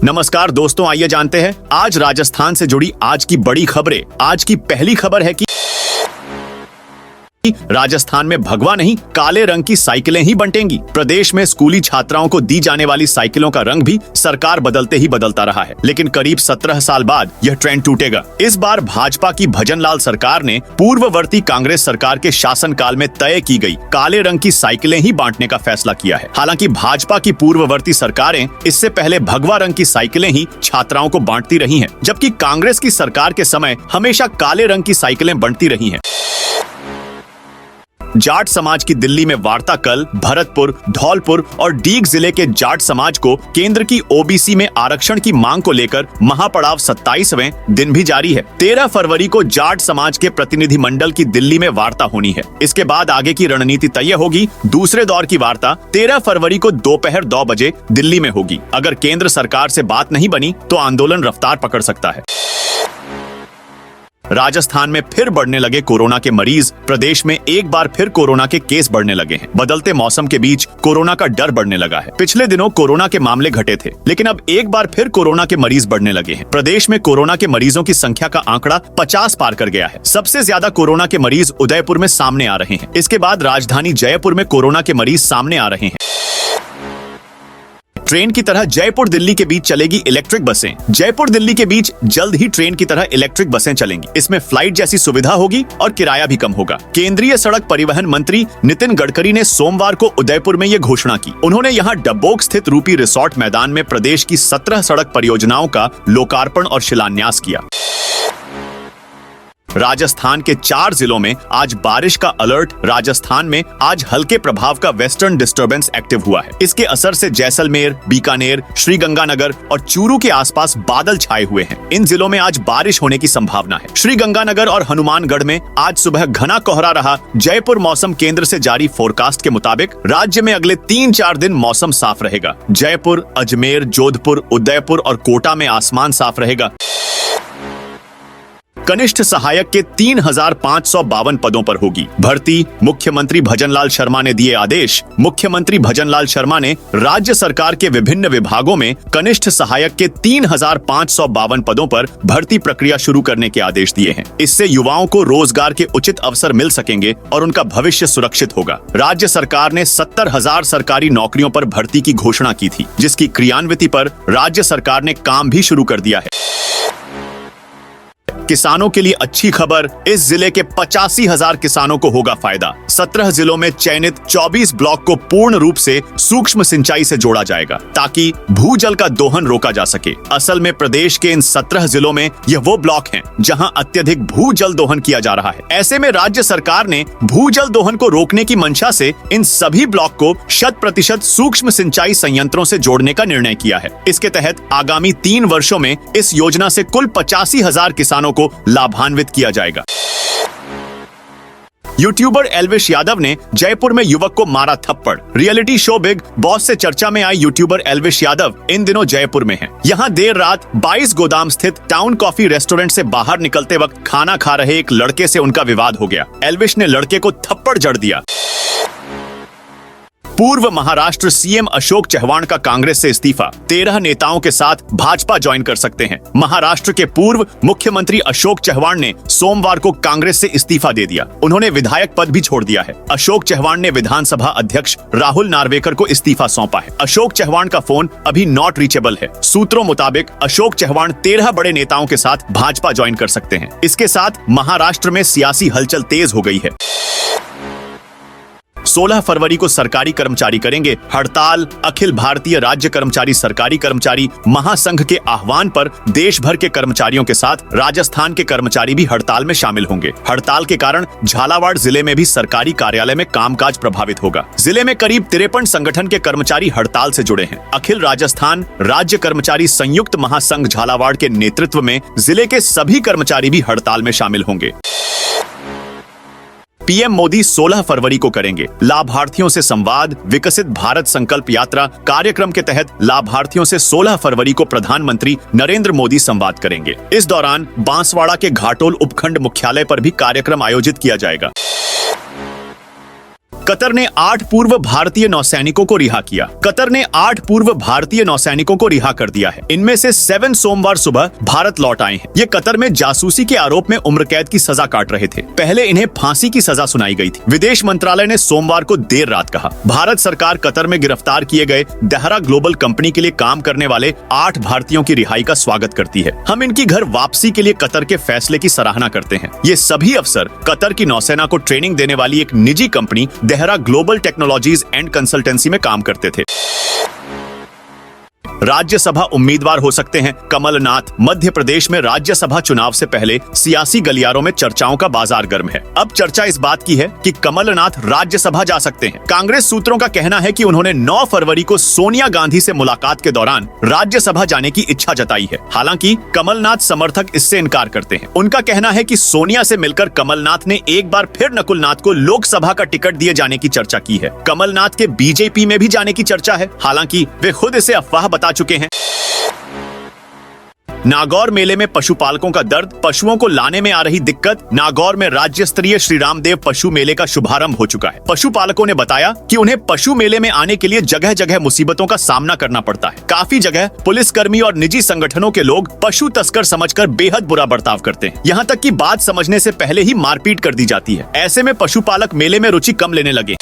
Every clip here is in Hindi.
नमस्कार दोस्तों, आइए जानते हैं आज राजस्थान से जुड़ी आज की बड़ी खबरें। आज की पहली खबर है कि राजस्थान में भगवा नहीं काले रंग की साइकिलें ही बंटेंगी। प्रदेश में स्कूली छात्राओं को दी जाने वाली साइकिलों का रंग भी सरकार बदलते ही बदलता रहा है, लेकिन करीब 17 साल बाद यह ट्रेंड टूटेगा। इस बार भाजपा की भजनलाल सरकार ने पूर्ववर्ती कांग्रेस सरकार के शासनकाल में तय की गई काले रंग की साइकिलें ही बांटने का फैसला किया है। हालांकि भाजपा की पूर्ववर्ती सरकारें इससे पहले भगवा रंग की साइकिलें ही छात्राओं को बांटती रही हैं, जबकि कांग्रेस की सरकार के समय हमेशा काले रंग की साइकिलें बंटती रही हैं। जाट समाज की दिल्ली में वार्ता कल भरतपुर, धौलपुर और डीग जिले के जाट समाज को केंद्र की ओबीसी में आरक्षण की मांग को लेकर महापड़ाव 27वें दिन भी जारी है। 13 फरवरी को जाट समाज के प्रतिनिधि मंडल की दिल्ली में वार्ता होनी है। इसके बाद आगे की रणनीति तय होगी। दूसरे दौर की वार्ता 13 फरवरी को दोपहर 2 बजे दिल्ली में होगी। अगर केंद्र सरकार से बात नहीं बनी तो आंदोलन रफ्तार पकड़ सकता है। राजस्थान में फिर बढ़ने लगे कोरोना के मरीज। प्रदेश में एक बार फिर कोरोना के केस बढ़ने लगे हैं। बदलते मौसम के बीच कोरोना का डर बढ़ने लगा है। पिछले दिनों कोरोना के मामले घटे थे, लेकिन अब एक बार फिर कोरोना के मरीज बढ़ने लगे हैं। प्रदेश में कोरोना के मरीजों की संख्या का आंकड़ा 50 पार कर गया है। सबसे ज्यादा कोरोना के मरीज उदयपुर में सामने आ रहे हैं। इसके बाद राजधानी जयपुर में कोरोना के मरीज सामने आ रहे हैं। ट्रेन की तरह जयपुर दिल्ली के बीच चलेगी इलेक्ट्रिक बसें। जयपुर दिल्ली के बीच जल्द ही ट्रेन की तरह इलेक्ट्रिक बसें चलेंगी। इसमें फ्लाइट जैसी सुविधा होगी और किराया भी कम होगा। केंद्रीय सड़क परिवहन मंत्री नितिन गडकरी ने सोमवार को उदयपुर में ये घोषणा की। उन्होंने यहां डब्बोक स्थित रूपी रिसोर्ट मैदान में प्रदेश की 17 सड़क परियोजनाओं का लोकार्पण और शिलान्यास किया। राजस्थान के 4 जिलों में आज बारिश का अलर्ट। राजस्थान में आज हल्के प्रभाव का वेस्टर्न डिस्टर्बेंस एक्टिव हुआ है। इसके असर से जैसलमेर, बीकानेर, श्रीगंगानगर और चूरू के आसपास बादल छाए हुए हैं। इन जिलों में आज बारिश होने की संभावना है। श्रीगंगानगर और हनुमानगढ़ में आज सुबह घना कोहरा रहा। जयपुर मौसम केंद्र से जारी फोरकास्ट के मुताबिक राज्य में अगले 3-4 दिन मौसम साफ रहेगा। जयपुर, अजमेर, जोधपुर, उदयपुर और कोटा में आसमान साफ रहेगा। कनिष्ठ सहायक के 3,552 पदों पर होगी भर्ती। मुख्यमंत्री भजनलाल शर्मा ने दिए आदेश। मुख्यमंत्री भजनलाल शर्मा ने राज्य सरकार के विभिन्न विभागों में कनिष्ठ सहायक के 3,552 पदों पर भर्ती प्रक्रिया शुरू करने के आदेश दिए हैं। इससे युवाओं को रोजगार के उचित अवसर मिल सकेंगे और उनका भविष्य सुरक्षित होगा। राज्य सरकार ने 70,000 सरकारी नौकरियों पर भर्ती की घोषणा की थी, जिसकी क्रियान्विति पर राज्य सरकार ने काम भी शुरू कर दिया है। किसानों के लिए अच्छी खबर, इस जिले के 85,000 किसानों को होगा फायदा। 17 जिलों में चयनित 24 ब्लॉक को पूर्ण रूप से सूक्ष्म सिंचाई से जोड़ा जाएगा, ताकि भूजल का दोहन रोका जा सके। असल में प्रदेश के इन 17 जिलों में यह वो ब्लॉक हैं जहां अत्यधिक भूजल दोहन किया जा रहा है। ऐसे में राज्य सरकार ने भूजल दोहन को रोकने की मंशा से इन सभी ब्लॉक को 100% सूक्ष्म सिंचाई संयंत्रों से जोड़ने का निर्णय किया है। इसके तहत आगामी 3 वर्षों में इस योजना से कुल 85,000 किसानों को लाभान्वित किया जाएगा। यूट्यूबर एल्विश यादव ने जयपुर में युवक को मारा थप्पड़। रियलिटी शो बिग बॉस से चर्चा में आई यूट्यूबर एल्विश यादव इन दिनों जयपुर में हैं। यहां देर रात 22 गोदाम स्थित टाउन कॉफी रेस्टोरेंट से बाहर निकलते वक्त खाना खा रहे एक लड़के से उनका विवाद हो गया। एल्विश ने लड़के को थप्पड़ जड़ दिया। पूर्व महाराष्ट्र सीएम अशोक चव्हाण का कांग्रेस से इस्तीफा। 13 नेताओं के साथ भाजपा ज्वाइन कर सकते हैं। महाराष्ट्र के पूर्व मुख्यमंत्री अशोक चव्हाण ने सोमवार को कांग्रेस से इस्तीफा दे दिया। उन्होंने विधायक पद भी छोड़ दिया है। अशोक चव्हाण ने विधानसभा अध्यक्ष राहुल नार्वेकर को इस्तीफा सौंपा है। अशोक चव्हाण का फोन अभी नॉट रीचेबल है। सूत्रों मुताबिक अशोक चव्हाण 13 बड़े नेताओं के साथ भाजपा ज्वाइन कर सकते हैं। इसके साथ महाराष्ट्र में सियासी हलचल तेज हो गई है। 16 फरवरी को सरकारी कर्मचारी करेंगे हड़ताल। अखिल भारतीय राज्य कर्मचारी सरकारी कर्मचारी महासंघ के आह्वान पर देश भर के कर्मचारियों के साथ राजस्थान के कर्मचारी भी हड़ताल में शामिल होंगे। हड़ताल के कारण झालावाड़ जिले में भी सरकारी कार्यालय में कामकाज प्रभावित होगा। जिले में करीब 53 संगठन के कर्मचारी हड़ताल से जुड़े हैं। अखिल राजस्थान राज्य कर्मचारी संयुक्त महासंघ झालावाड़ के नेतृत्व में जिले के सभी कर्मचारी भी हड़ताल में शामिल होंगे। पीएम मोदी 16 फरवरी को करेंगे लाभार्थियों से संवाद। विकसित भारत संकल्प यात्रा कार्यक्रम के तहत लाभार्थियों से 16 फरवरी को प्रधानमंत्री नरेंद्र मोदी संवाद करेंगे। इस दौरान बांसवाड़ा के घाटोल उपखंड मुख्यालय पर भी कार्यक्रम आयोजित किया जाएगा। कतर ने 8 पूर्व भारतीय नौसैनिकों को रिहा किया। कतर ने 8 पूर्व भारतीय नौसैनिकों को रिहा कर दिया है। इनमें से 7 सोमवार सुबह भारत लौट आए हैं। ये कतर में जासूसी के आरोप में उम्र कैद की सजा काट रहे थे। पहले इन्हें फांसी की सजा सुनाई गई थी। विदेश मंत्रालय ने सोमवार को देर रात कहा, भारत सरकार कतर में गिरफ्तार किए गए दहरा ग्लोबल कंपनी के लिए काम करने वाले 8 भारतीयों की रिहाई का स्वागत करती है। हम इनकी घर वापसी के लिए कतर के फैसले की सराहना करते हैं। ये सभी अफसर कतर की नौसेना को ट्रेनिंग देने वाली एक निजी company Dahra global technologies and consultancy में काम करते थे। राज्यसभा उम्मीदवार हो सकते हैं कमलनाथ। मध्य प्रदेश में राज्यसभा चुनाव से पहले सियासी गलियारों में चर्चाओं का बाजार गर्म है। अब चर्चा इस बात की है कि कमलनाथ राज्यसभा जा सकते हैं। कांग्रेस सूत्रों का कहना है कि उन्होंने 9 फरवरी को सोनिया गांधी से मुलाकात के दौरान राज्यसभा जाने की इच्छा जताई है। हालांकि कमलनाथ समर्थक इससे इनकार करते हैं। उनका कहना है कि सोनिया से मिलकर कमलनाथ ने एक बार फिर नकुलनाथ को लोकसभा का टिकट दिए जाने की चर्चा की है। कमलनाथ के बीजेपी में भी जाने की चर्चा है। हालांकि वे खुद इसे अफवाह बता चुके हैं। नागौर मेले में पशुपालकों का दर्द, पशुओं को लाने में आ रही दिक्कत। नागौर में राज्य स्तरीय श्री रामदेव पशु मेले का शुभारंभ हो चुका है। पशुपालकों ने बताया कि उन्हें पशु मेले में आने के लिए जगह जगह मुसीबतों का सामना करना पड़ता है। काफी जगह पुलिसकर्मी और निजी संगठनों के लोग पशु तस्कर समझकर बेहद बुरा बर्ताव करते हैं। यहाँ तक कि बात समझने से पहले ही मारपीट कर दी जाती है। ऐसे में पशुपालक मेले में रुचि कम लेने लगे।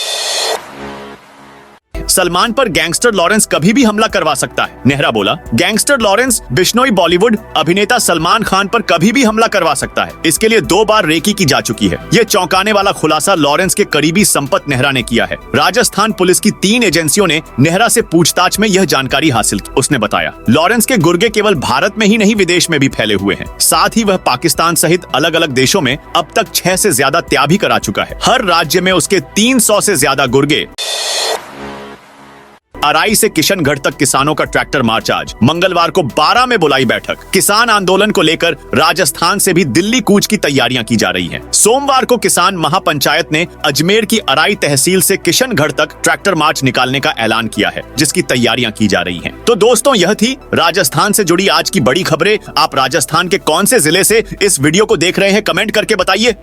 सलमान पर गैंगस्टर लॉरेंस कभी भी हमला करवा सकता है, नेहरा बोला। गैंगस्टर लॉरेंस बिश्नोई बॉलीवुड अभिनेता सलमान खान पर कभी भी हमला करवा सकता है। इसके लिए 2 बार रेकी की जा चुकी है। यह चौंकाने वाला खुलासा लॉरेंस के करीबी संपत नेहरा ने किया है। राजस्थान पुलिस की 3 एजेंसियों ने नेहरा से पूछताछ में यह जानकारी हासिल की। उसने बताया, लॉरेंस के गुर्गे केवल भारत में ही नहीं विदेश में भी फैले हुए हैं। साथ ही वह पाकिस्तान सहित अलग अलग देशों में अब तक 6 से ज्यादा त्याग भी करा चुका है। हर राज्य में उसके 300 से ज्यादा गुर्गे। अराई से किशनगढ़ तक किसानों का ट्रैक्टर मार्च आज। मंगलवार को 12 में बुलाई बैठक। किसान आंदोलन को लेकर राजस्थान से भी दिल्ली कूच की तैयारियां की जा रही हैं। सोमवार को किसान महापंचायत ने अजमेर की अराई तहसील से किशनगढ़ तक ट्रैक्टर मार्च निकालने का ऐलान किया है, जिसकी तैयारियां की जा रही हैं। तो दोस्तों, यह थी राजस्थान से जुड़ी आज की बड़ी खबरें। आप राजस्थान के कौन से जिले से इस वीडियो को देख रहे हैं, कमेंट करके बताइए।